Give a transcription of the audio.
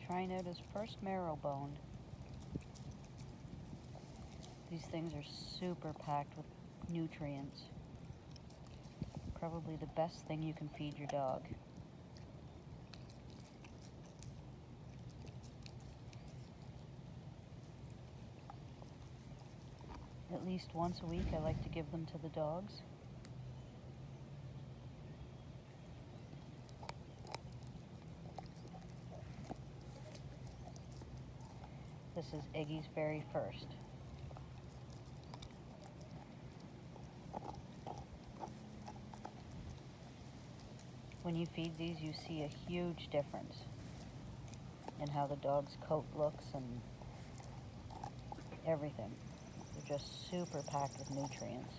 trying out his first marrow bone. These things are super packed with nutrients. Probably the best thing you can feed your dog. At least once a week I like to give them to the dogs. This is Iggy's very first. When you feed these, you see a huge difference in how the dog's coat looks and everything. They're just super packed with nutrients.